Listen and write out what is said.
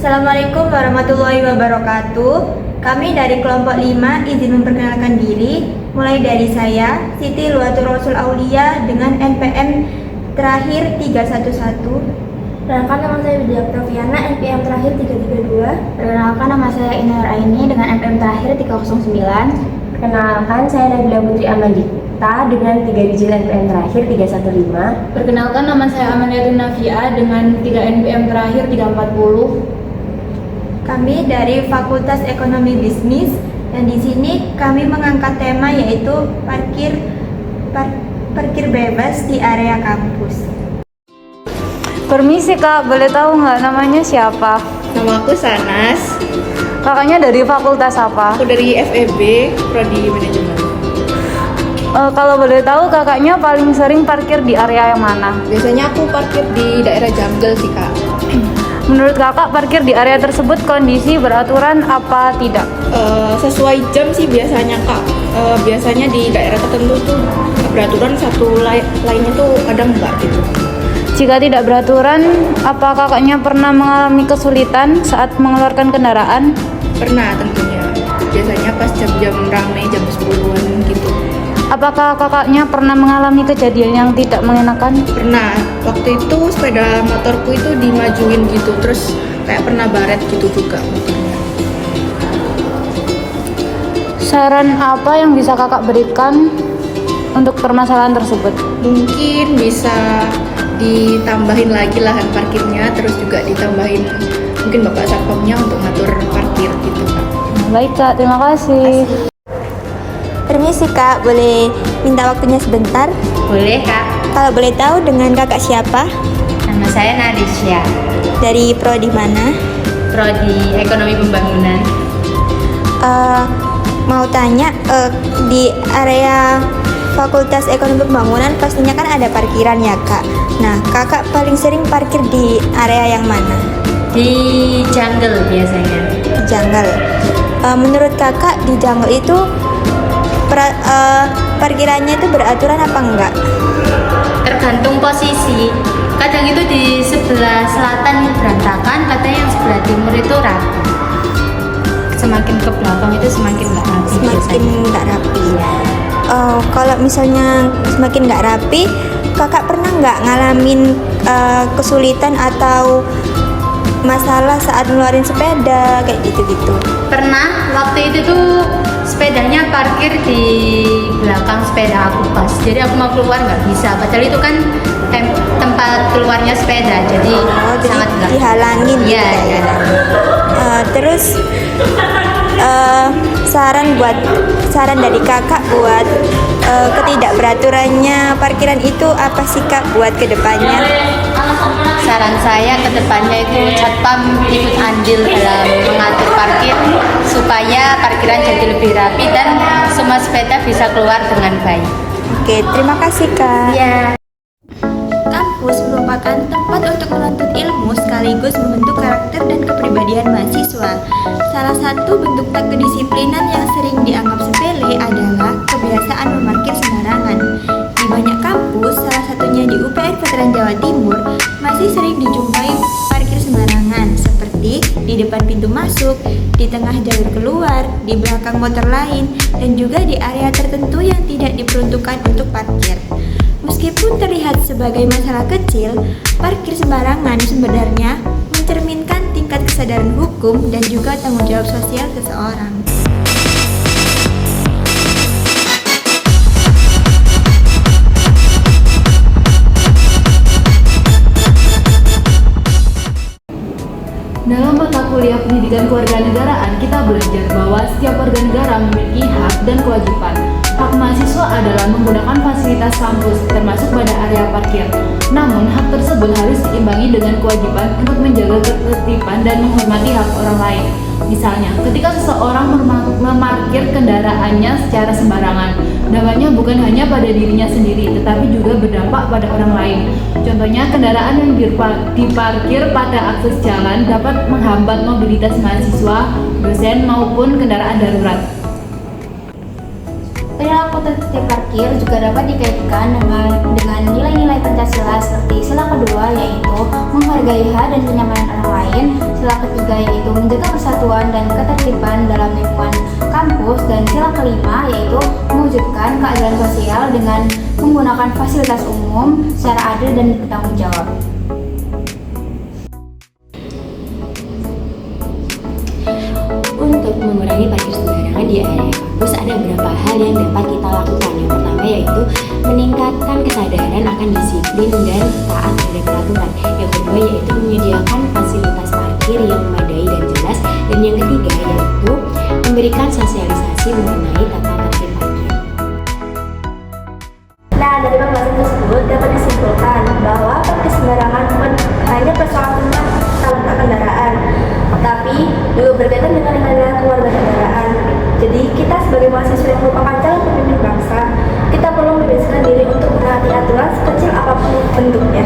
Assalamualaikum warahmatullahi wabarakatuh. Kami dari kelompok 5 izin memperkenalkan diri. Mulai dari saya, Siti Luatul Rasul Aulia dengan NPM terakhir 311. Perkenalkan, nama saya Widya Proviana, NPM terakhir 332. Perkenalkan, nama saya Inur Aini dengan NPM terakhir 309. Perkenalkan, saya Nabila Putri Amandita dengan 3 digit NPM terakhir 315. Perkenalkan, nama saya Amaniatun Nafia dengan 3 NPM terakhir 340. Kami dari Fakultas Ekonomi Bisnis dan di sini kami mengangkat tema yaitu parkir bebas di area kampus. Permisi kak, boleh tahu nggak namanya siapa? Nama aku Sanas. Kakaknya dari fakultas apa? Aku dari FEB, Prodi Manajemen. Kalau boleh tahu kakaknya paling sering parkir di area yang mana? Biasanya aku parkir di daerah Jungle sih kak. Menurut kakak parkir di area tersebut kondisi beraturan apa tidak? Sesuai jam sih biasanya kak. Biasanya di daerah tertentu tuh beraturan, satu lainnya tuh kadang enggak gitu. Jika tidak beraturan, apa kakaknya pernah mengalami kesulitan saat mengeluarkan kendaraan? Pernah tentunya. Biasanya pas jam-jam rame, jam 10-an gitu. Apakah kakaknya pernah mengalami kejadian yang tidak mengenakan? Pernah. Waktu itu sepeda motorku itu dimajuin gitu, terus kayak pernah baret gitu juga motornya. Saran apa yang bisa kakak berikan untuk permasalahan tersebut? Mungkin bisa ditambahin lagi lahan parkirnya, terus juga ditambahin mungkin bapak satpamnya untuk ngatur parkir gitu kak. Baik kak, terima kasih. Permisi kak, boleh minta waktunya sebentar? Boleh kak. Kalau boleh tahu dengan kakak siapa? Nama saya Nadisya, Dari prodi mana? Prodi Ekonomi Pembangunan. Mau tanya, di area Fakultas Ekonomi Pembangunan pastinya kan ada parkiran ya kak. Nah, kakak paling sering parkir di area yang mana? Di Jungle biasanya. Di Jungle. Menurut kakak di Jungle itu parkirannya itu beraturan apa enggak? Tergantung posisi. Kadang itu di sebelah selatan itu berantakan, kadang yang sebelah timur itu rapi. Semakin ke belakang itu semakin nggak rapi. Semakin nggak rapi. Kalau misalnya semakin nggak rapi, kakak pernah nggak ngalamin kesulitan atau masalah saat ngeluarin sepeda kayak gitu-gitu? Pernah, waktu itu tuh sepedanya parkir di belakang sepeda aku pas. Jadi aku mau keluar nggak bisa. Padahal itu kan tempat keluarnya sepeda. Jadi sangat nggak. Dihalangin gitu Iya, ya. iya. Terus saran dari kakak buat ketidakberaturannya parkiran itu apa sih kak buat kedepannya? Saran saya ke depannya itu satpam ikut andil dalam mengatur parkir supaya parkiran jadi lebih rapi dan semua sepeda bisa keluar dengan baik. Oke, terima kasih kak. Ya. Kampus merupakan tempat untuk menuntut ilmu sekaligus membentuk karakter dan kepribadian mahasiswa. Salah satu bentuk tak kedisiplinan yang sering dianggap sepele adalah kebiasaan memarkir sembarangan. Di banyak kampus, salah satunya di UPN Veteran Jawa Timur, masih sering dijumpai parkir sembarangan seperti di depan pintu masuk, di tengah jalur keluar, di belakang motor lain, dan juga di area tertentu yang tidak diperuntukkan untuk parkir. Meskipun terlihat sebagai masalah kecil, parkir sembarangan sebenarnya mencerminkan tingkat kesadaran hukum dan juga tanggung jawab sosial seseorang. Dalam mata kuliah pendidikan kewarganegaraan, kita belajar bahwa setiap warga negara memiliki hak dan kewajiban. Hak mahasiswa adalah menggunakan fasilitas kampus, termasuk pada area parkir. Namun, hak tersebut harus diimbangi dengan kewajiban untuk menjaga ketertiban dan menghormati hak orang lain. Misalnya, ketika seseorang memarkir kendaraannya secara sembarangan, dampaknya bukan hanya pada dirinya sendiri, tetapi juga berdampak pada orang lain. Contohnya, kendaraan yang diparkir pada akses jalan dapat menghambat mobilitas mahasiswa, dosen, maupun kendaraan darurat. Perilaku kota tertib parkir juga dapat dikaitkan dengan nilai-nilai Pancasila seperti sila kedua yaitu menghargai hak dan kenyamanan orang lain, sila ketiga yaitu menjaga persatuan dan ketertiban dalam lingkungan kampus, dan sila kelima yaitu mewujudkan keadilan sosial dengan menggunakan fasilitas umum secara adil dan bertanggung jawab. Untuk mengurangi parkir sembarangan di area kampus ada beberapa hal yang dapat kita lakukan. Yang pertama yaitu meningkatkan kesadaran akan disiplin dan taat terhadap peraturan. Yang kedua yaitu menyediakan fasilitas parkir yang memadai dan jelas. Dan yang ketiga yaitu memberikan sosialisasi mengenai tata tertib parkir. Nah, dari pembahasan tersebut dapat disimpulkan bahwa parkir sembarangan bukan hanya persoalan tentang tata kendaraan, tapi juga berkaitan dengan nilai kewarganegaraan. Jadi kita sebagai mahasiswa yang merupakan calon pemimpin bangsa, kita perlu membiasakan diri untuk menaati aturan sekecil apapun bentuknya.